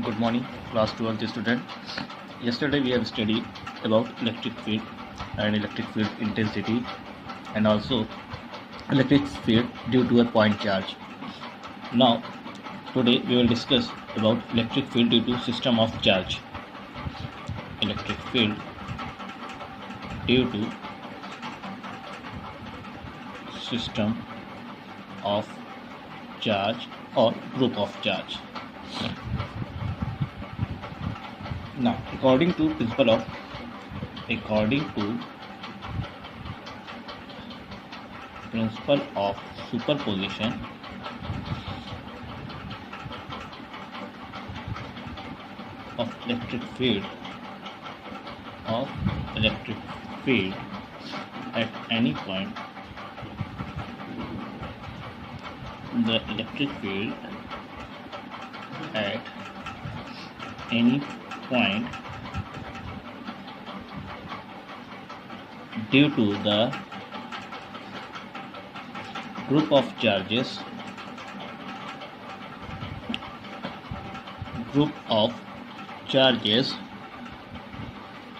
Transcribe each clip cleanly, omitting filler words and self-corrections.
Good morning, class 12th student. Yesterday we have studied about electric field and electric field intensity and also electric field due to a point charge. Now, today we will discuss about electric field due to system of charge. Electric field due to system of charge or group of charge. Now, according to principle of superposition, of electric field at any point, the electric field at any point due to the group of charges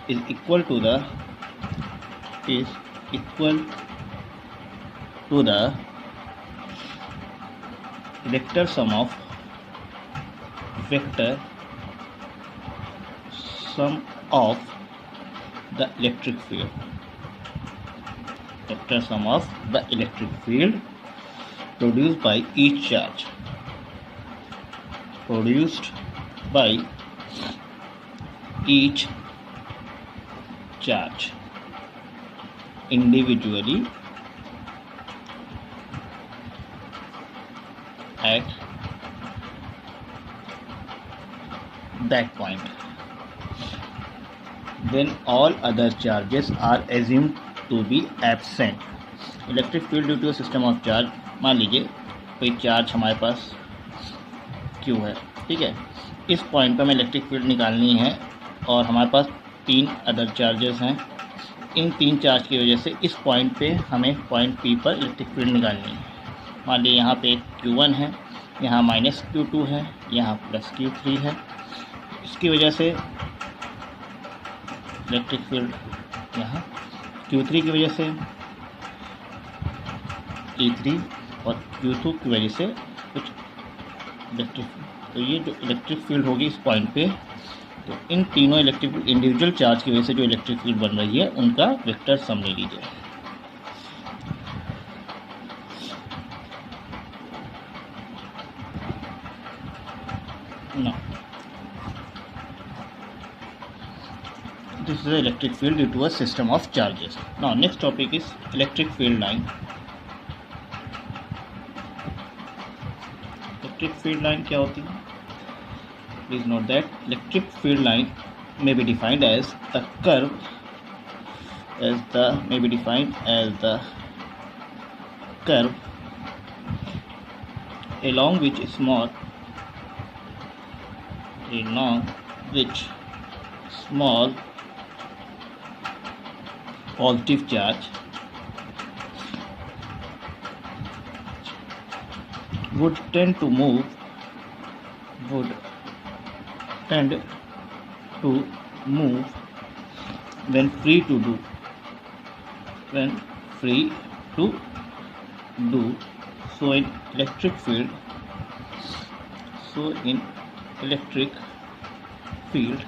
is equal to the vector sum of the electric field. Vector sum of the electric field produced by each charge. Individually at that point. Then all other charges are assumed to be absent. Electric field due to system of charge. मान लीजिए कोई charge हमारे पास Q है, ठीक है. इस point पर हमें इलेक्ट्रिक फील्ड निकालनी है और हमारे पास 3 अदर चार्जेस हैं. इन 3 चार्ज की वजह से इस पॉइंट पे हमें पॉइंट P पर इलेक्ट्रिक फील्ड निकालनी है. मान लीजिए यहाँ पे Q1 है, यहाँ -Q2 है, यहाँ +Q3 है. इसकी वजह से इलेक्ट्रिक फील्ड यहाँ Q3 की वजह से E3 और Q2 की वजह से कुछ इलेक्ट्रिक. तो ये जो इलेक्ट्रिक फील्ड होगी इस पॉइंट पे, तो इन तीनों इलेक्ट्रिक इंडिविजुअल चार्ज की वजह से जो इलेक्ट्रिक फील्ड बन रही है उनका वेक्टर सम ले लीजिए. Now, this is the electric field due to a system of charges. Now, next topic is electric field line. Electric field line क्या होती है? Please note that electric field line may be defined as the curve along which small positive charge would tend to move when free to do. So in electric field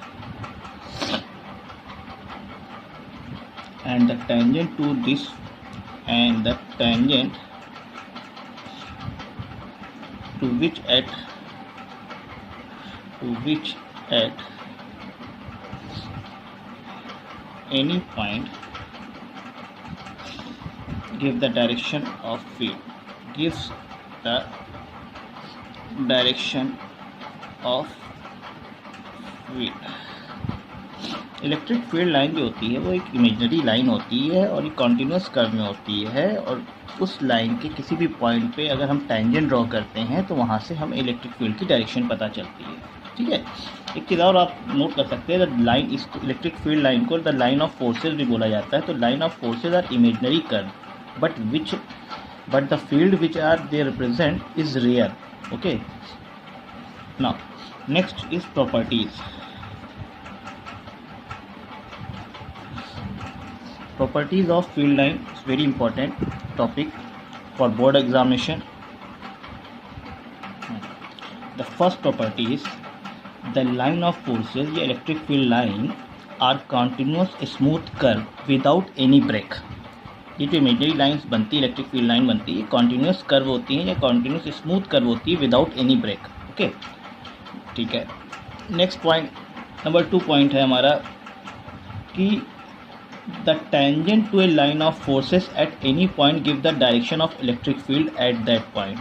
and the tangent to this and the tangent to which at any point gives the direction of field. Electric field line जो होती है वो एक imaginary line होती है और ये continuous curve में होती है, और उस लाइन के किसी भी पॉइंट पे अगर हम टेंजेंट ड्रॉ करते हैं तो वहाँ से हमें इलेक्ट्रिक फील्ड की डायरेक्शन पता चलती है. ठीक है. एक चीज़ और आप नोट कर सकते हैं, द लाइन, इसको इलेक्ट्रिक फील्ड लाइन को द लाइन ऑफ फोर्सेज भी बोला जाता है. तो line of forces are imaginary curve but the field which are they represent is real. Okay, now next is properties. Properties of field line is very important topic for board examination. The first property is the line of forces या electric field line are continuous smooth curve without any break. ये जो imaginary lines बनती है, electric field line बनती है, continuous curve होती हैं या कॉन्टिन्यूस स्मूथ कर्व होती है विदाउट एनी ब्रेक. ओके, ठीक है. नेक्स्ट पॉइंट नंबर 2 पॉइंट है हमारा कि the tangent to a line of forces at any point give the direction of electric field at that point.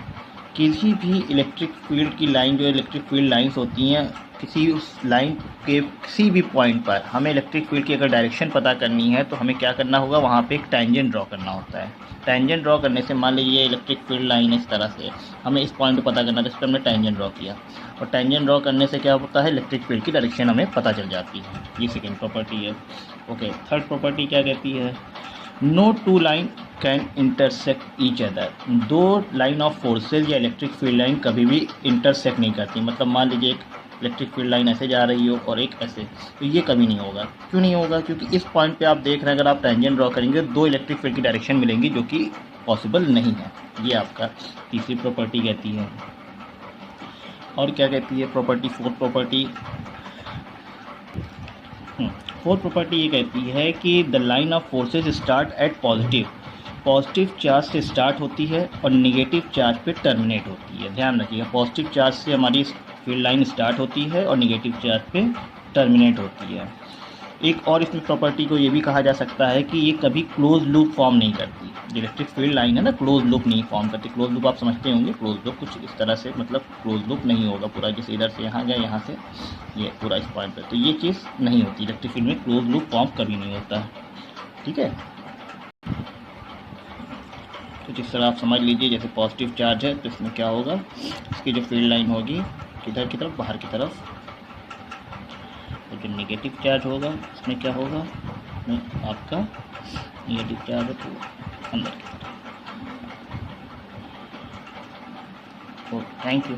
किसी भी इलेक्ट्रिक फील्ड की लाइन, जो इलेक्ट्रिक फील्ड लाइंस होती हैं, किसी उस लाइन के किसी भी पॉइंट पर हमें इलेक्ट्रिक फील्ड की अगर डायरेक्शन पता करनी है तो हमें क्या करना होगा, वहाँ पे एक टेंजेंट ड्रॉ करना होता है. टेंजेंट ड्रॉ करने से, मान लीजिए इलेक्ट्रिक फील्ड लाइन इस तरह से, हमें इस पॉइंट को पता करना था, इस पर हमने टेंजेंट ड्रॉ किया, और टेंजेंट ड्रॉ करने से क्या होता है, इलेक्ट्रिक फील्ड की डायरेक्शन हमें पता चल जाती है. ये सेकेंड प्रॉपर्टी है. ओके, थर्ड प्रॉपर्टी क्या कहती है, no two line can intersect each other. दो लाइन ऑफ फोर्सेज या इलेक्ट्रिक फील्ड लाइन कभी भी इंटरसेक्ट नहीं करती. मतलब मान लीजिए एक इलेक्ट्रिक फील्ड लाइन ऐसे जा रही हो और एक ऐसे, तो ये कभी नहीं होगा. क्यों नहीं होगा, क्योंकि इस पॉइंट पे आप देख रहे हैं, अगर आप टेंजेंट ड्रॉ करेंगे दो इलेक्ट्रिक फील्ड की डायरेक्शन मिलेंगी, जो कि पॉसिबल नहीं है. ये आपका तीसरी प्रॉपर्टी कहती है. और क्या कहती है property, fourth property. Fourth property ये कहती है कि the line of forces start at positive charge से स्टार्ट होती है और निगेटिव चार्ज पे टर्मिनेट होती है. ध्यान रखिएगा, पॉजिटिव चार्ज से हमारी फील्ड लाइन स्टार्ट होती है और निगेटिव चार्ज पे टर्मिनेट होती है. एक और इसमें प्रॉपर्टी को ये भी कहा जा सकता है कि ये कभी क्लोज लूप फॉर्म नहीं करती. इलेक्ट्रिक फील्ड लाइन है ना, क्लोज लूप नहीं फॉर्म करती. क्लोज लूप आप समझते होंगे, क्लोज लूप कुछ इस तरह से, मतलब क्लोज लूप नहीं होगा पूरा, जैसे इधर से यहाँ गया, यहाँ से ये पूरा इस पॉइंट पर, तो ये चीज़ नहीं होती. इलेक्ट्रिक फील्ड में क्लोज लूप फॉर्म कभी नहीं होता. ठीक है, तो जिस तरह आप समझ लीजिए, जैसे पॉजिटिव चार्ज है तो इसमें क्या होगा, इसकी जो फील्ड लाइन होगी किधर की तरफ, बाहर की तरफ. और जो नेगेटिव चार्ज होगा इसमें क्या होगा, आपका नेगेटिव चार्ज है तो अंदर की तरफ. Thank you.